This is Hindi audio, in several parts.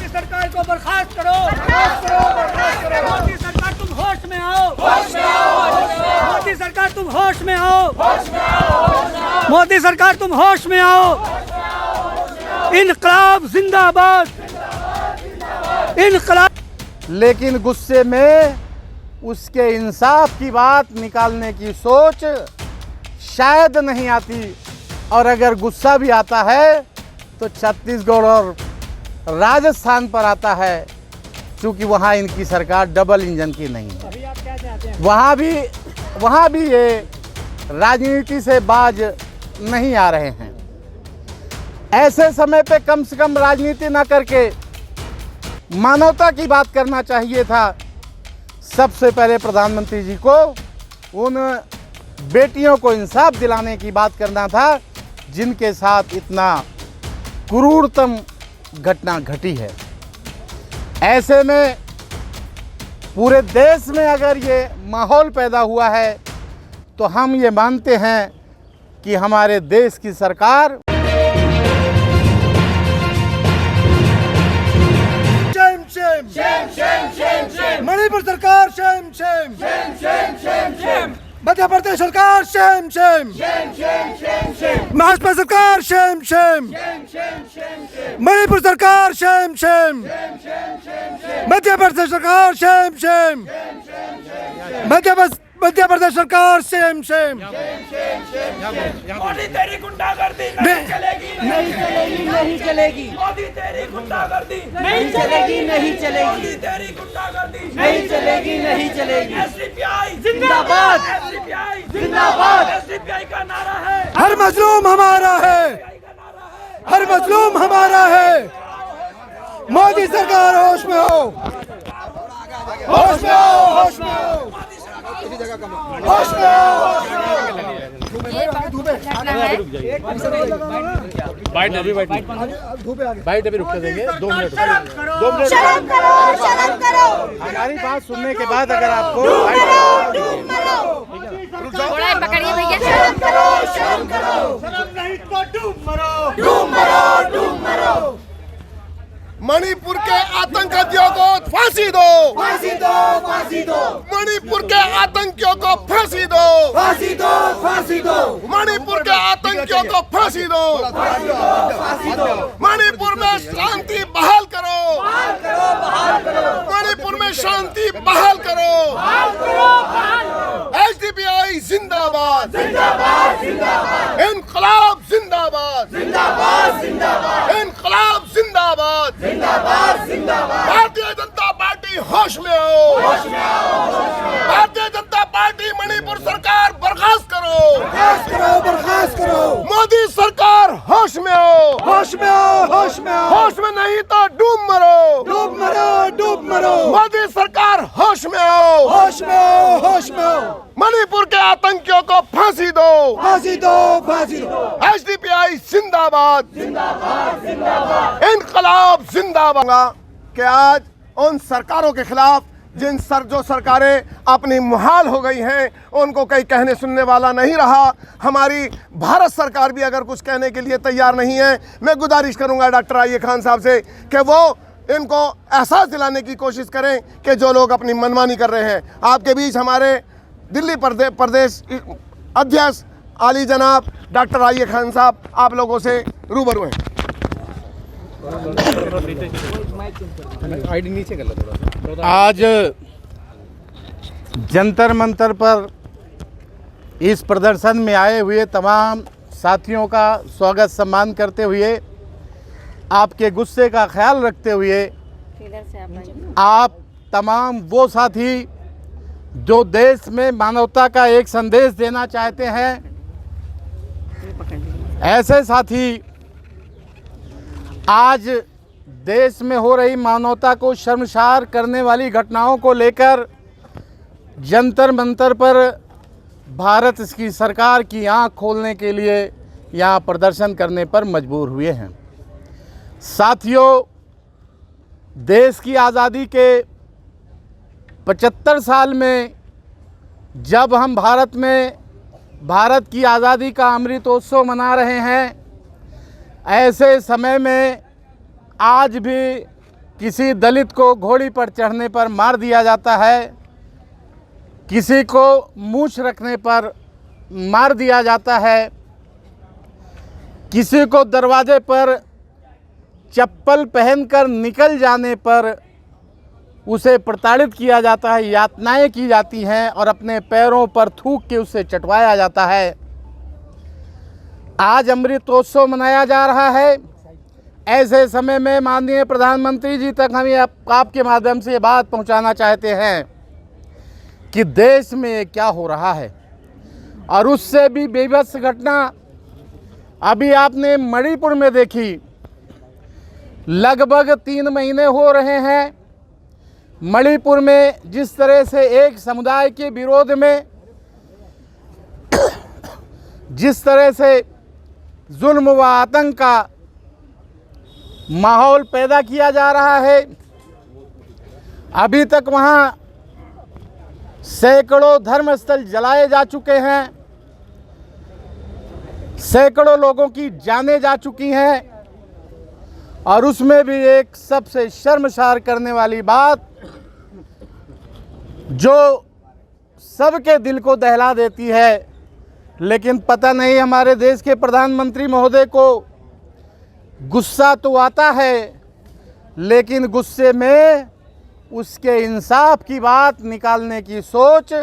सरकार को बर्खास्त करो, मोदी सरकार तुम होश में आओ, मोदी सरकार तुम होश में आओ, मोदी सरकार तुम होश में आओ। इनकलाब जिंदाबाद, इनकलाब। लेकिन गुस्से में उसके इंसाफ की बात निकालने की सोच शायद नहीं आती, और अगर गुस्सा भी आता है तो छत्तीसगढ़ और राजस्थान पर आता है, क्योंकि वहाँ इनकी सरकार डबल इंजन की नहीं है। अभी आप क्या चाहते हैं? वहाँ भी ये राजनीति से बाज नहीं आ रहे हैं। ऐसे समय पे कम से कम राजनीति ना करके मानवता की बात करना चाहिए था। सबसे पहले प्रधानमंत्री जी को उन बेटियों को इंसाफ दिलाने की बात करना था जिनके साथ इतना क्रूरतम घटना घटी है। ऐसे में पूरे देश में अगर ये माहौल पैदा हुआ है तो हम ये मानते हैं कि हमारे देश की सरकार मणिपुर सरकार शेम शेम, मध्य प्रदेश सरकार शेम शेम, महाराष्ट्र सरकार शेम शेम, मणिपुर सरकार शेम शेम, मध्य प्रदेश सरकार शेम शेम, मध्य प्रदेश सरकार शेम शेम। मोदी तेरी गुंडागर्दी नहीं चलेगी, नहीं चलेगी, नहीं चलेगी, मोदी तेरी गुंडागर्दी नहीं चलेगी, नहीं चलेगी, मोदी तेरी गुंडागर्दी नहीं चलेगी, नहीं चलेगी। एसडीपीआई जिंदाबाद, एसडीपीआई जिंदाबाद। एसडीपीआई का नारा है, हर मजलूम हमारा है, हर मजलूम हमारा है। मोदी सरकार होश में हो, होश में हो, होश में हो, होश में हो। बाइट अभी रुक देंगे 2 मिनट। शर्म करो, शर्म करो। हमारी बात सुनने के बाद अगर आपको थोड़ा पकड़िए भैया। शर्म करो, शर्म करो। शर्म नहीं तो डूब मरो, डूब मरो, डूब मरो। मणिपुर के आतंकवादियों को फांसी दो, फांसी दो, फांसी दो, मणिपुर के आतंकियों को फांसी दो, फांसी दो, फांसी दो, मणिपुर के आतंकियों को फांसी दो, फांसी दो। मणिपुर में शांति बहाल करो, बहाल करो, बहाल करो, मणिपुर में शांति बहाल करो। बहाल करो, बहाल करो। एसडीपीआई जिंदाबाद, जिंदाबाद, जिंदाबाद, इनकलाब जिंदाबाद, जिंदाबाद, जिंदाबाद, इनकलाब जिंदाबाद, जिंदाबाद, जिंदाबाद। भारतीय जनता पार्टी होश में हो, होश में आओ, होश में आओ। भारतीय जनता पार्टी मणिपुर सरकार बर्खास्त करो, बर्खास्त करो, बर्खास्त करो। मोदी सरकार होश में हो, होश में आओ, होश में आओ। होश में नहीं तो डूब मरो, डूब मरो, डूब मरो। मोदी सरकार होश में हो, होश में आओ, होश में आओ। मणिपुर के आतंकियों को फांसी दो, फांसी दो, फांसी दो। एसडीपीआई जिंदाबाद, जिंदाबाद, जिंदाबाद। इनकलाब जिंदाबाद। कि आज उन सरकारों के खिलाफ जो सरकारें अपनी मुहाल हो गई हैं, उनको कहीं कहने सुनने वाला नहीं रहा। हमारी भारत सरकार भी अगर कुछ कहने के लिए तैयार नहीं है। मैं गुजारिश करूंगा डॉक्टर आइए खान साहब से कि वो इनको एहसास दिलाने की कोशिश करें कि जो लोग अपनी मनमानी कर रहे हैं। आपके बीच हमारे दिल्ली प्रदेश अध्यक्ष आली जनाब डॉक्टर आइए खान साहब आप लोगों से रूबरू हैं। आज जंतर मंतर पर इस प्रदर्शन में आए हुए तमाम साथियों का स्वागत सम्मान करते हुए, आपके गुस्से का ख्याल रखते हुए, आप तमाम वो साथी जो देश में मानवता का एक संदेश देना चाहते हैं, ऐसे साथी आज देश में हो रही मानवता को शर्मसार करने वाली घटनाओं को लेकर जंतर मंतर पर भारत की सरकार की आंख खोलने के लिए यहाँ प्रदर्शन करने पर मजबूर हुए हैं। साथियों, देश की आज़ादी के 75 साल में जब हम भारत की आज़ादी का अमृतोत्सव मना रहे हैं, ऐसे समय में आज भी किसी दलित को घोड़ी पर चढ़ने पर मार दिया जाता है, किसी को मूछ रखने पर मार दिया जाता है, किसी को दरवाजे पर चप्पल पहनकर निकल जाने पर उसे प्रताड़ित किया जाता है, यातनाएं की जाती हैं और अपने पैरों पर थूक के उसे चटवाया जाता है। आज अमृतोत्सव मनाया जा रहा है। ऐसे समय में माननीय प्रधानमंत्री जी तक हम आपके माध्यम से ये बात पहुंचाना चाहते हैं कि देश में ये क्या हो रहा है। और उससे भी बेबस घटना अभी आपने मणिपुर में देखी। लगभग 3 महीने हो रहे हैं मणिपुर में जिस तरह से एक समुदाय के विरोध में जिस तरह से जुल्म व आतंक का माहौल पैदा किया जा रहा है। अभी तक वहाँ सैकड़ों धर्मस्थल जलाए जा चुके हैं, सैकड़ों लोगों की जानें जा चुकी हैं। और उसमें भी एक सबसे शर्मसार करने वाली बात जो सबके दिल को दहला देती है, लेकिन पता नहीं हमारे देश के प्रधानमंत्री महोदय को गुस्सा तो आता है, लेकिन गुस्से में उसके इंसाफ की बात निकालने की सोच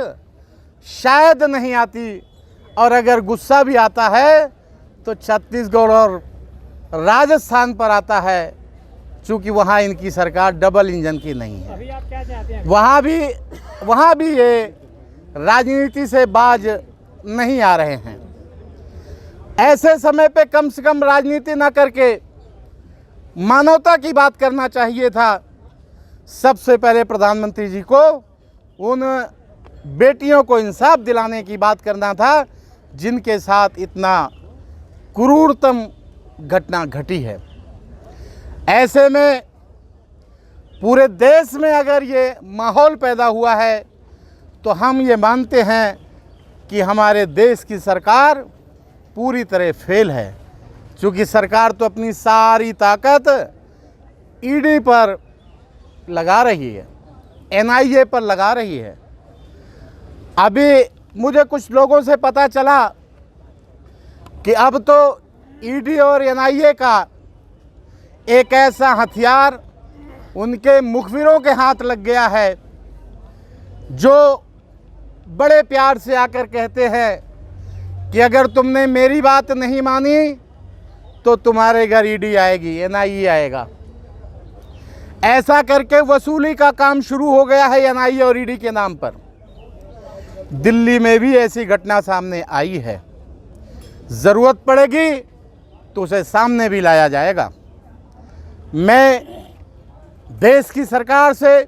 शायद नहीं आती। और अगर गुस्सा भी आता है तो छत्तीसगढ़ और राजस्थान पर आता है, चूँकि वहाँ इनकी सरकार डबल इंजन की नहीं है। अभी आप क्या चाहते हैं? वहाँ भी ये राजनीति से बाज नहीं आ रहे हैं। ऐसे समय पे कम से कम राजनीति ना करके मानवता की बात करना चाहिए था। सबसे पहले प्रधानमंत्री जी को उन बेटियों को इंसाफ दिलाने की बात करना था जिनके साथ इतना क्रूरतम घटना घटी है। ऐसे में पूरे देश में अगर ये माहौल पैदा हुआ है तो हम ये मानते हैं कि हमारे देश की सरकार पूरी तरह फेल है। क्योंकि सरकार तो अपनी सारी ताकत ईडी पर लगा रही है, एनआईए पर लगा रही है। अभी मुझे कुछ लोगों से पता चला कि अब तो ईडी और एनआईए का एक ऐसा हथियार उनके मुखबिरों के हाथ लग गया है जो बड़े प्यार से आकर कहते हैं कि अगर तुमने मेरी बात नहीं मानी तो तुम्हारे घर ईडी आएगी, एनआईए आएगा। ऐसा करके वसूली का काम शुरू हो गया है एनआईए और ईडी के नाम पर। दिल्ली में भी ऐसी घटना सामने आई है। ज़रूरत पड़ेगी तो उसे सामने भी लाया जाएगा। मैं देश की सरकार से